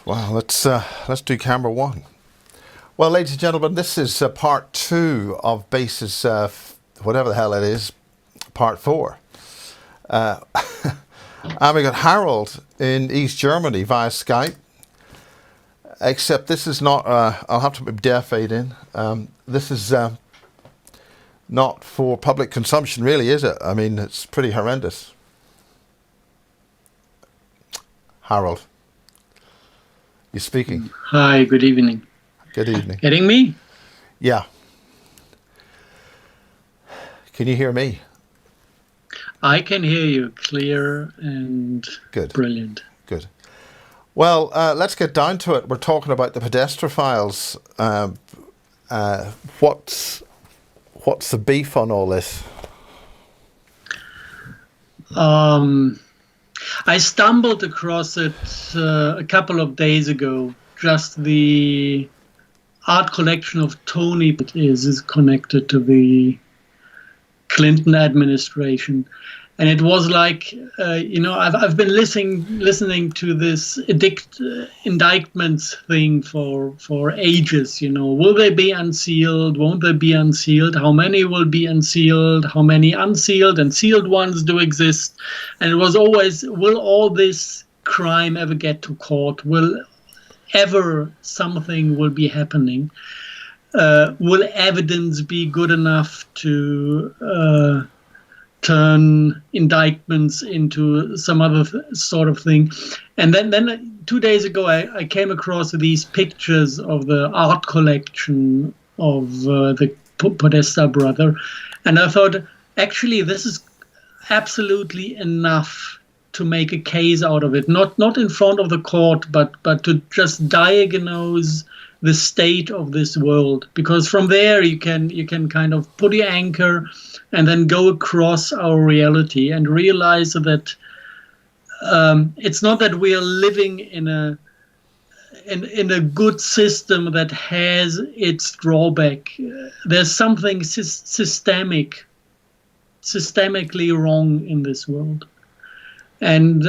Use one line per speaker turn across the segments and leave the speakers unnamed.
Well, let's do camera one. Well, ladies and gentlemen, this is part two of Basis, whatever the hell it is, part four. And we got Harald in East Germany via Skype. Except this is not. I'll have to put deaf aid in. This is not for public consumption, really, is it? I mean, it's pretty horrendous. Harald, you're speaking.
Hi, good evening.
Good evening.
Getting me?
Yeah. Can you hear me?
I can hear you clear and
Good.
Brilliant.
Good. Well, let's get down to it. We're talking about the Podesta files. What's the beef on all this?
I stumbled across it a couple of days ago. Just the art collection of Tony is connected to the Clinton administration. And it was like, I've been listening to this indictments thing for ages. Will they be unsealed? Won't they be unsealed? How many will be unsealed? How many unsealed and sealed ones do exist? And it was always, will all this crime ever get to court? Will ever something will be happening? Will evidence be good enough to turn indictments into some other sort of thing? And then 2 days ago, I came across these pictures of the art collection of the Podesta brother, and I thought, actually, this is absolutely enough to make a case out of it. Not in front of the court, but to just diagnose the state of this world, because from there you can kind of put your anchor and then go across our reality and realize that it's not that we are living in a good system that has its drawback. There's something systemically wrong in this world, and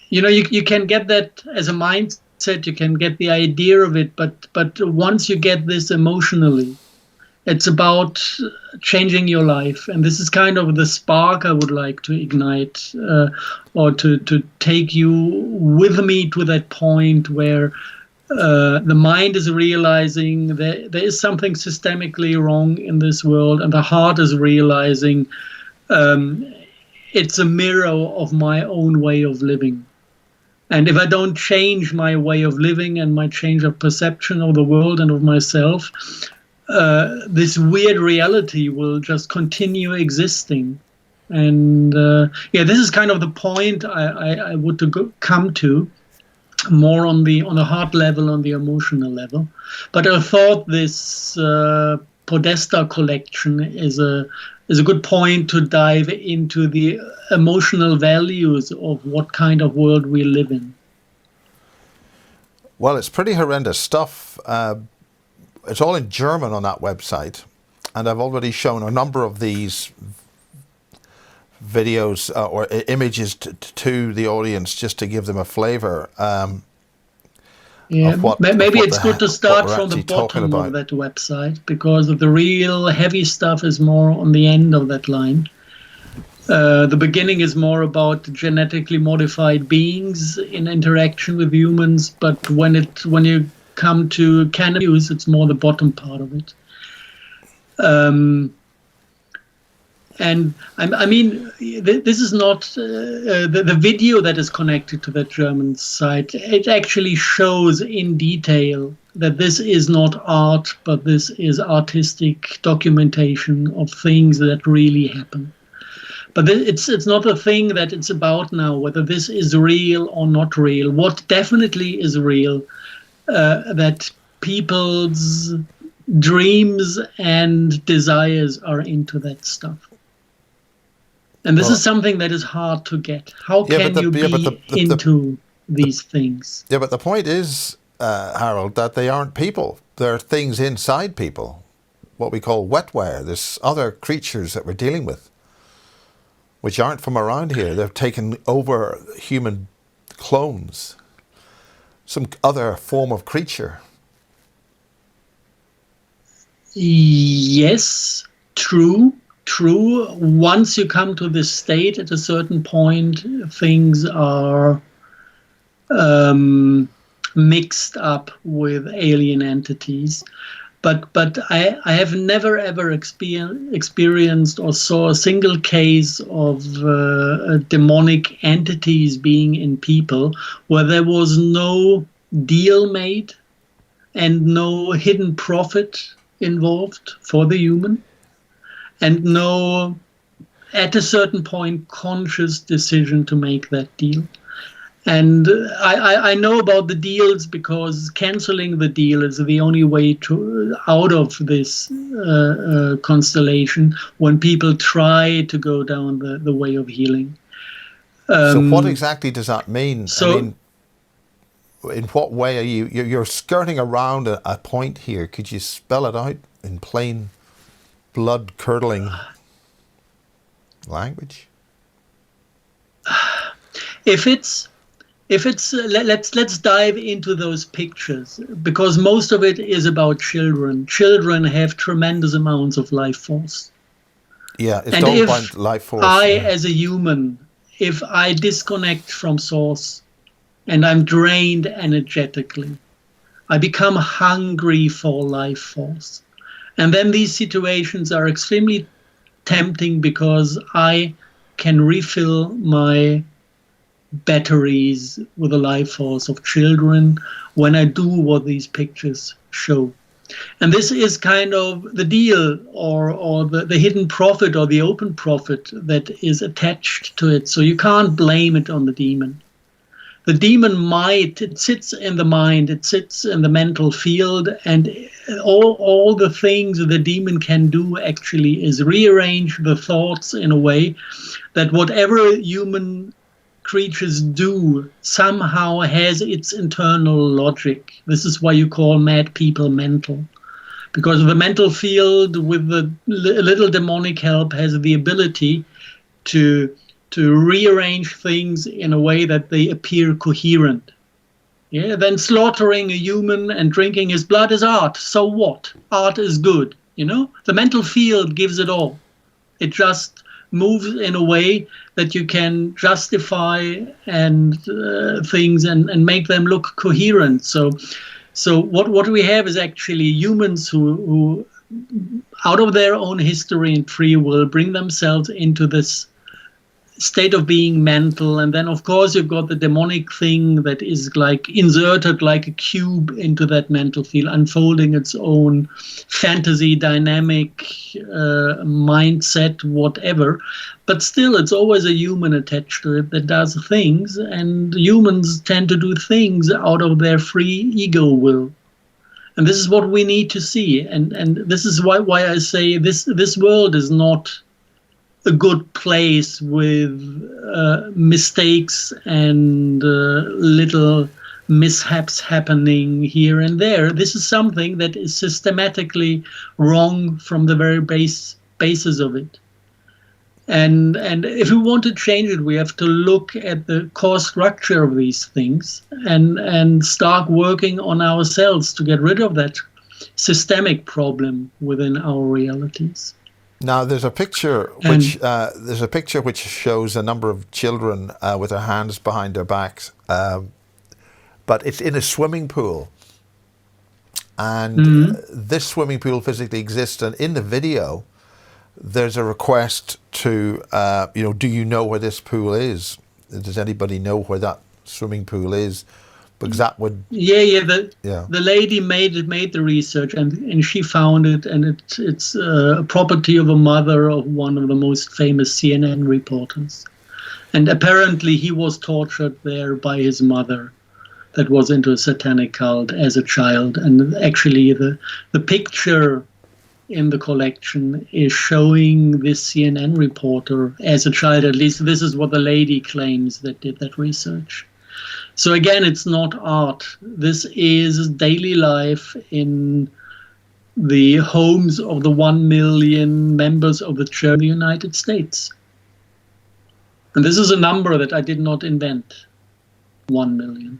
you can get that as a mindset. You can get the idea of it, but once you get this emotionally, it's about changing your life. And this is kind of the spark I would like to ignite, or to take you with me to that point where the mind is realizing that there is something systemically wrong in this world, and the heart is realizing it's a mirror of my own way of living. And if I don't change my way of living and my change of perception of the world and of myself, this weird reality will just continue existing. And this is kind of the point I would come to, more on the heart level, on the emotional level. But I thought this Podesta collection is a good point to dive into the emotional values of what kind of world we live in.
Well, it's pretty horrendous stuff. It's all in German on that website, and I've already shown a number of these videos or images to the audience just to give them a flavour.
Maybe it's good to start from the bottom of that website, because the real heavy stuff is more on the end of that line. The beginning is more about genetically modified beings in interaction with humans, but when you come to cannabis, it's more the bottom part of it. And I mean, this is not the video that is connected to that German site. It actually shows in detail that this is not art, but this is artistic documentation of things that really happen. But it's not a thing that it's about now, whether this is real or not real. What definitely is real, that people's dreams and desires are into that stuff. And this is something that is hard to get. How can you be into these things?
Yeah, but the point is, Harald, that they aren't people. They're things inside people, what we call wetware. There's other creatures that we're dealing with, which aren't from around here. They've taken over human clones. some other form of creature.
Yes, true. Once you come to this state, at a certain point, things are mixed up with alien entities. But I have never ever experienced or saw a single case of demonic entities being in people where there was no deal made and no hidden profit involved for the human, and no, at a certain point, conscious decision to make that deal. And I know about the deals because canceling the deal is the only way out of this constellation when people try to go down the way of healing.
So what exactly does that mean?
So,
I mean, in what way are you're skirting around a point here? Could you spell it out in plain, blood-curdling language?
Let's dive into those pictures, because most of it is about children. Children have tremendous amounts of life force.
Yeah, it's
and
all
if
about life force.
as a human, if I disconnect from source and I'm drained energetically, I become hungry for life force. And then these situations are extremely tempting because I can refill my batteries with the life force of children when I do what these pictures show. And this is kind of the deal or the hidden profit or the open profit that is attached to it. So you can't blame it on the demon. The demon it sits in the mind, it sits in the mental field, and all the things the demon can do actually is rearrange the thoughts in a way that whatever human creatures do somehow has its internal logic. This is why you call mad people mental, because the mental field with the little demonic help has the ability to rearrange things in a way that they appear coherent. Yeah, then slaughtering a human and drinking his blood is art. So what? Art is good, you know? The mental field gives it all. It just moves in a way that you can justify things and make them look coherent. So what we have is actually humans who out of their own history and free will bring themselves into this state of being mental. And then of course you've got the demonic thing that is like inserted like a cube into that mental field, unfolding its own fantasy, dynamic mindset, whatever. But still it's always a human attached to it that does things, and humans tend to do things out of their free ego will. And this is what we need to see. And this is why I say this world is not a good place with mistakes and little mishaps happening here and there. This is something that is systematically wrong from the very basis of it. And if we want to change it, we have to look at the core structure of these things and start working on ourselves to get rid of that systemic problem within our realities.
Now, there's a picture which shows a number of children with their hands behind their backs, but it's in a swimming pool, and this swimming pool physically exists. And in the video, there's a request to, do you know where this pool is? Does anybody know where that swimming pool is? Because that would the lady made the research and she found it, and it's a property of a mother of one of the most famous CNN reporters, and apparently he was tortured there by his mother that was into a satanic cult as a child. And actually the picture in the collection is showing this CNN reporter as a child. At least this is what the lady claims that did that research. So again, it's not art. This is daily life in the homes of the 1 million members of the Church of the United States. And this is a number that I did not invent, 1 million.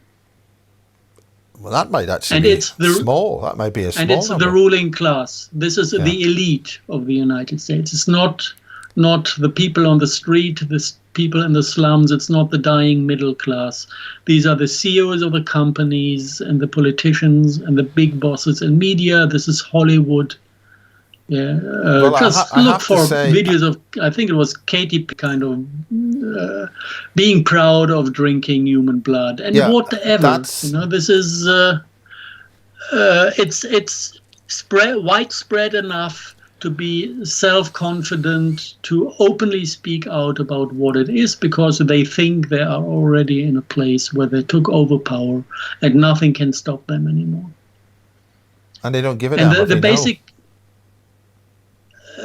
Well, that might actually
And
be
it's the
small. That might be a small
and it's
number.
the ruling class. This is the elite of the United States. It's not the people on the street, the people in the slums. It's not the dying middle class. These are the CEOs of the companies and the politicians and the big bosses in media. This is Hollywood. Yeah,
Well,
just
I
look
have to
for
say-
videos of, I think it was Katy kind of being proud of drinking human blood and
Yeah,
whatever.
that's-
You know, this is it's widespread enough to be self-confident, to openly speak out about what it is, because they think they are already in a place where they took over power and nothing can stop them anymore.
And they don't give a
And
damn if
the
they know.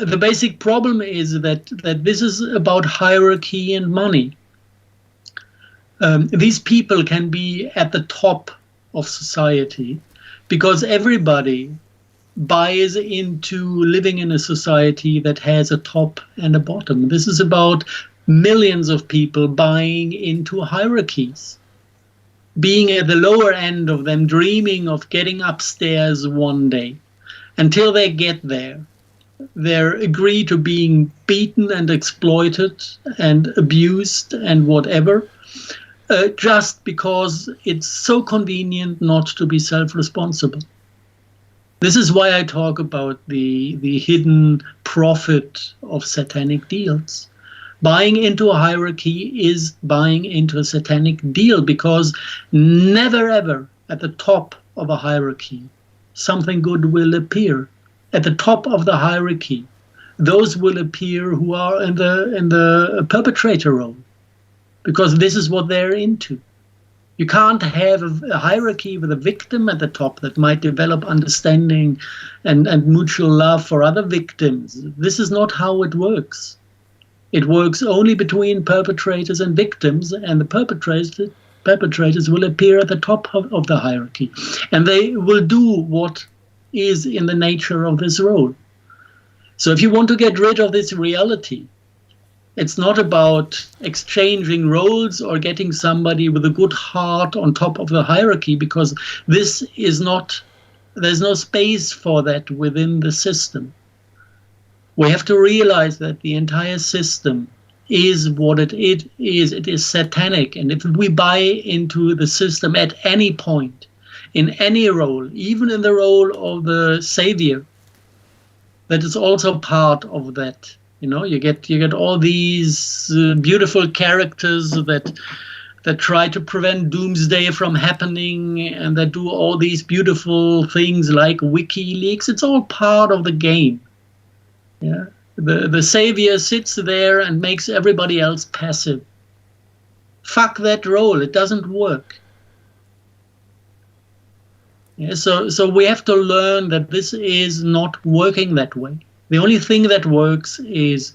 the basic problem is that this is about hierarchy and money. These people can be at the top of society because everybody buys into living in a society that has a top and a bottom. This is about millions of people buying into hierarchies, being at the lower end of them, dreaming of getting upstairs one day. Until they get there, they agree to being beaten and exploited and abused and whatever, just because it's so convenient not to be self-responsible. This is why I talk about the hidden profit of satanic deals. Buying into a hierarchy is buying into a satanic deal, because never ever at the top of a hierarchy something good will appear. At the top of the hierarchy, those will appear who are in the perpetrator role, because this is what they're into. You can't have a hierarchy with a victim at the top that might develop understanding and mutual love for other victims. This is not how it works. It works only between perpetrators and victims, and the perpetrators will appear at the top of the hierarchy. And they will do what is in the nature of this role. So if you want to get rid of this reality, it's not about exchanging roles or getting somebody with a good heart on top of the hierarchy, because this is not, there's no space for that within the system. We have to realize that the entire system is what it is. It is satanic. And if we buy into the system at any point, in any role, even in the role of the savior, that is also part of that. You know, you get all these beautiful characters that try to prevent doomsday from happening, and that do all these beautiful things like WikiLeaks. It's all part of the game. Yeah, the savior sits there and makes everybody else passive. Fuck that role. It doesn't work. Yeah, so we have to learn that this is not working that way. The only thing that works is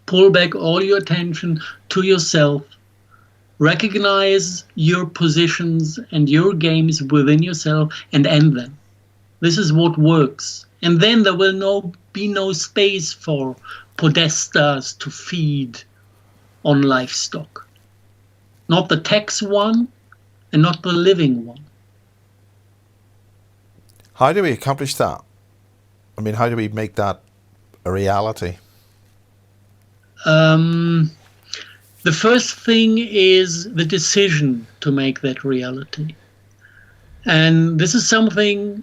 pull back all your attention to yourself, recognize your positions and your games within yourself, and end them. This is what works. And then there will be no space for podestas to feed on livestock. Not the tax one and not the living one.
How do we accomplish that? I mean, how do we make that a reality?
The first thing is the decision to make that reality. And this is something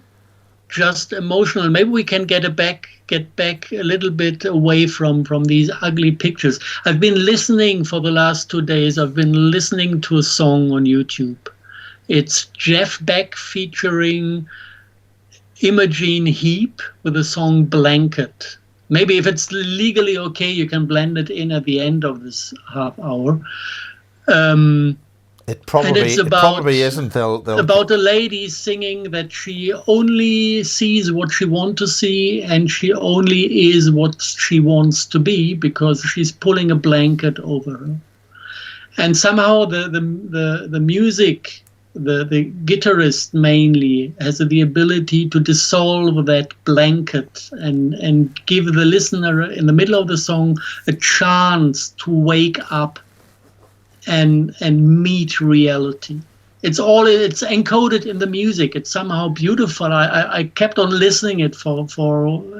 just emotional. Maybe we can get back a little bit away from these ugly pictures. I've been listening for the last 2 days. I've been listening to a song on YouTube. It's Jeff Beck featuring Imogen Heap with the song Blanket. Maybe if it's legally okay, you can blend it in at the end of this half hour.
It probably isn't. They'll
about a lady singing that she only sees what she wants to see, and she only is what she wants to be, because she's pulling a blanket over her. And somehow the music, the guitarist mainly, has the ability to dissolve that blanket and give the listener in the middle of the song a chance to wake up and meet reality. it's encoded in the music. It's somehow beautiful. I kept on listening it for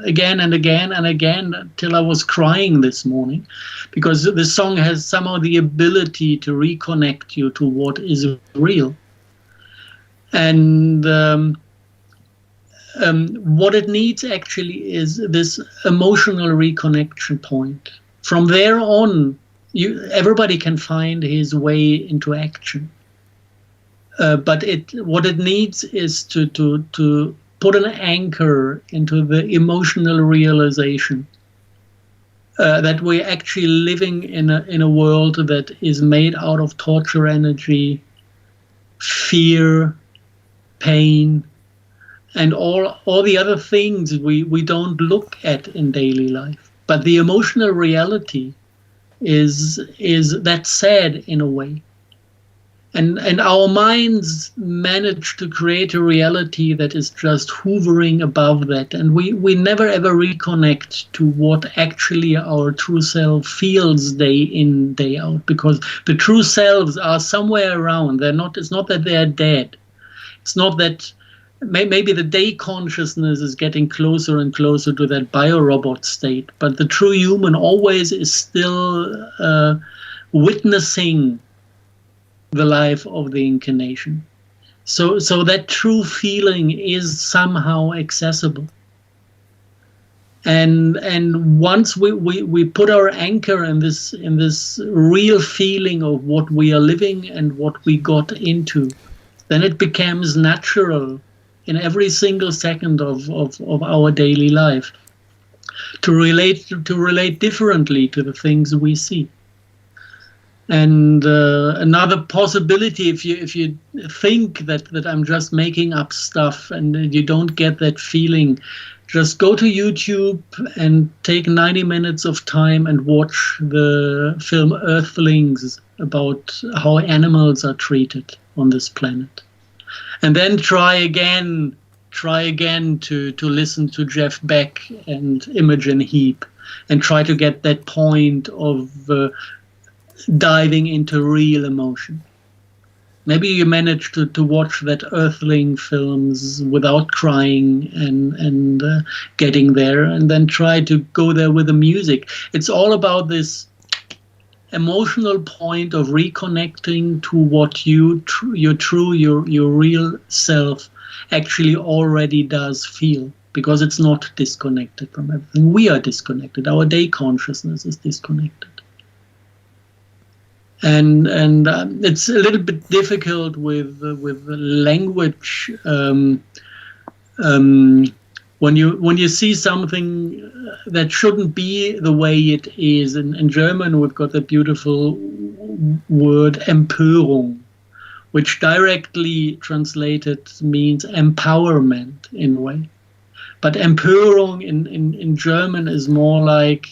again and again and again till I was crying this morning, because the song has somehow the ability to reconnect you to what is real. And what it needs actually is this emotional reconnection point. From there on, everybody can find his way into action. But what it needs is to put an anchor into the emotional realization that we're actually living in a world that is made out of torture energy, fear, pain, and all the other things we don't look at in daily life. But the emotional reality is that sad in a way. And our minds manage to create a reality that is just hovering above that. And we never ever reconnect to what actually our true self feels day in, day out, because the true selves are somewhere around. It's not that they're dead. It's not that maybe the day consciousness is getting closer and closer to that biorobot state, but the true human always is still witnessing the life of the incarnation. So that true feeling is somehow accessible. And once we put our anchor in this real feeling of what we are living and what we got into, then it becomes natural in every single second of our daily life to relate differently to the things we see. And another possibility, if you think that I'm just making up stuff and you don't get that feeling, just go to YouTube and take 90 minutes of time and watch the film Earthlings about how animals are treated on this planet. And then try again to listen to Jeff Beck and Imogen Heap and try to get that point of diving into real emotion. Maybe you manage to watch that Earthling films without crying and getting there, and then try to go there with the music. It's all about this emotional point of reconnecting to what your real self actually already does feel, because it's not disconnected from everything. We are disconnected. Our day consciousness is disconnected. And it's a little bit difficult with language. When you see something that shouldn't be the way it is, in German we've got the beautiful word Empörung, which directly translated means empowerment in a way. But Empörung in German is more like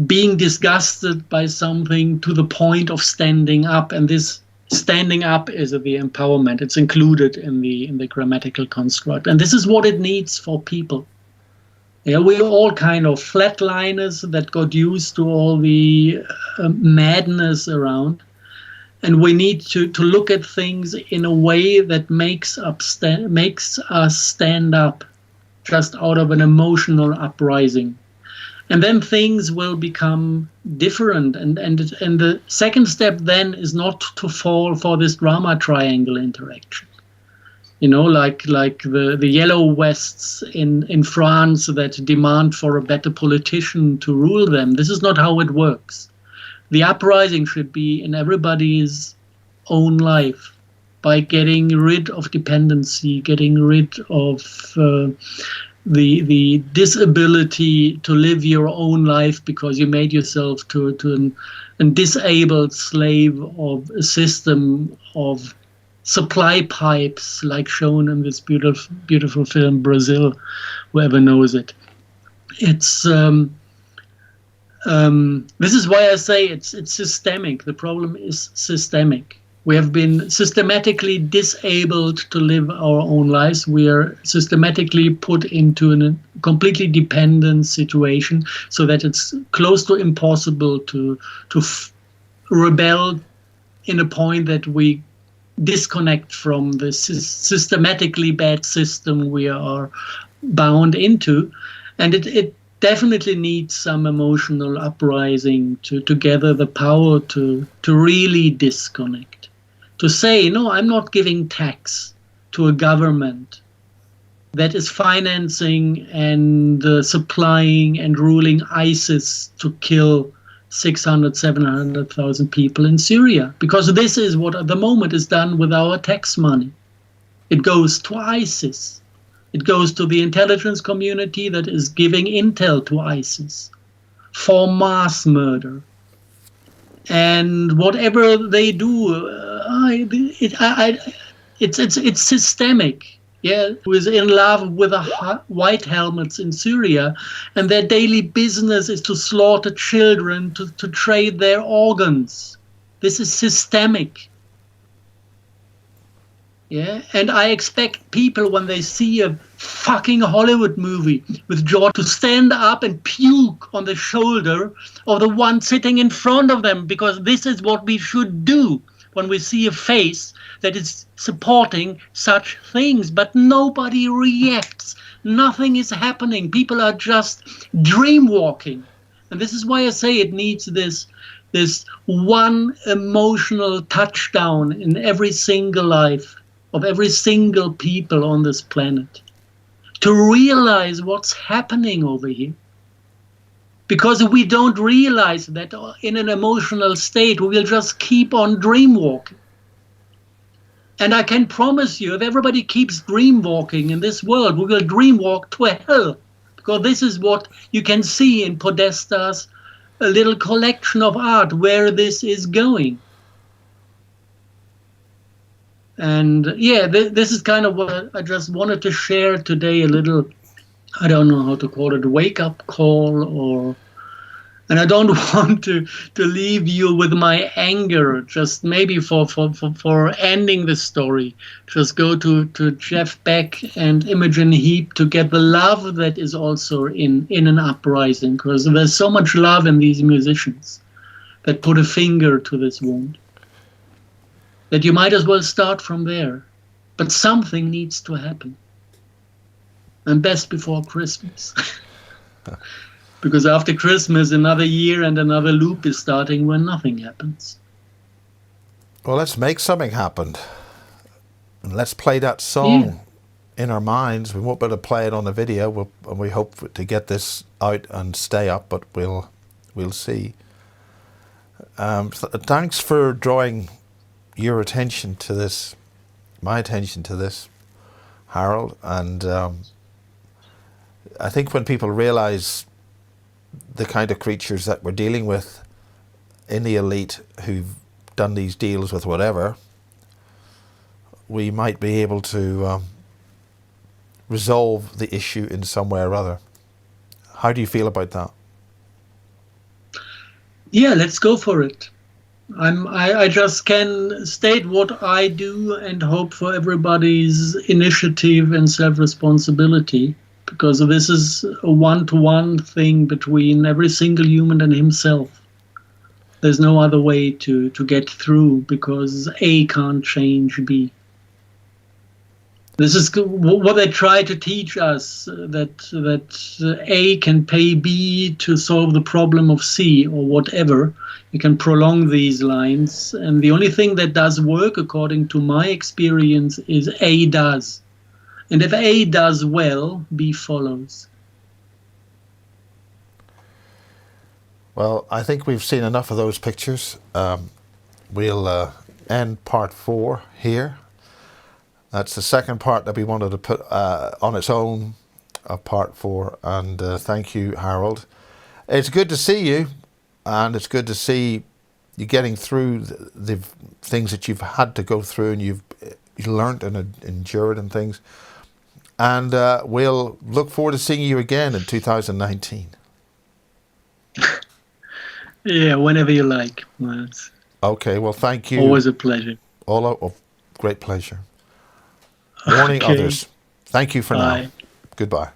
being disgusted by something to the point of standing up, and this standing up is the empowerment. It's included in the grammatical construct, and this is what it needs for people. Yeah, we're all kind of flatliners that got used to all the madness around, and we need to look at things in a way that makes us stand up, just out of an emotional uprising. And then things will become different. And the second step then is not to fall for this drama triangle interaction. You know, like the yellow vests in France that demand for a better politician to rule them. This is not how it works. The uprising should be in everybody's own life, by getting rid of dependency, getting rid of the disability to live your own life because you made yourself to a disabled slave of a system of supply pipes, like shown in this beautiful film Brazil, whoever knows it. It's this is why I say it's systemic. The problem is systemic. We have been systematically disabled to live our own lives. We are systematically put into a completely dependent situation, so that it's close to impossible to rebel in a point that we disconnect from the systematically bad system we are bound into. And it definitely needs some emotional uprising to gather the power to really disconnect. To say, no, I'm not giving tax to a government that is financing and supplying and ruling ISIS to kill 600, 700,000 people in Syria. Because this is what at the moment is done with our tax money. It goes to ISIS. It goes to the intelligence community that is giving intel to ISIS for mass murder. And whatever they do, it's systemic. Yeah, who is in love with the white helmets in Syria, and their daily business is to slaughter children, to trade their organs. This is systemic. Yeah, and I expect people, when they see a fucking Hollywood movie with George, to stand up and puke on the shoulder of the one sitting in front of them, because this is what we should do when we see a face that is supporting such things. But nobody reacts. Nothing is happening. People are just dream walking. And this is why I say it needs this one emotional touchdown in every single life of every single people on this planet to realize what's happening over here. Because if we don't realize that in an emotional state, we will just keep on dream walking. And I can promise you, if everybody keeps dream walking in this world, we will dream walk to hell. Because this is what you can see in Podesta's a little collection of art, where this is going. And yeah, this is kind of what I just wanted to share today, a little, I don't know how to call it, a wake-up call, and I don't want to leave you with my anger, just maybe for ending the story. Just go to Jeff Beck and Imogen Heap to get the love that is also in an uprising, because there's so much love in these musicians that put a finger to this wound, that you might as well start from there. But something needs to happen. And best before Christmas. Because after Christmas, another year and another loop is starting when nothing happens.
Well, let's make something happen. And let's play that song in our minds. We won't be able to play it on the video, and we hope to get this out and stay up, but we'll see. Thanks for drawing your attention to this, my attention to this, Harald. And I think when people realize the kind of creatures that we're dealing with in the elite who've done these deals with whatever, we might be able to resolve the issue in some way or other. How do you feel about that?
Yeah, let's go for it. I just can state what I do and hope for everybody's initiative and self-responsibility, because this is a one-to-one thing between every single human and himself. There's no other way to get through, because A can't change B. This is what they try to teach us, that A can pay B to solve the problem of C, or whatever. You can prolong these lines, and the only thing that does work, according to my experience, is A does. And if A does well, B follows.
Well, I think we've seen enough of those pictures. We'll end part 4 here. That's the second part that we wanted to put on its own of part 4. And thank you, Harald. It's good to see you, and it's good to see you getting through the things that you've had to go through, and you've learned and endured and things. And we'll look forward to seeing you again in 2019.
Yeah, whenever you like.
Okay, well, thank you.
Always a pleasure.
Great pleasure. Warning others. Thank you for now. Goodbye.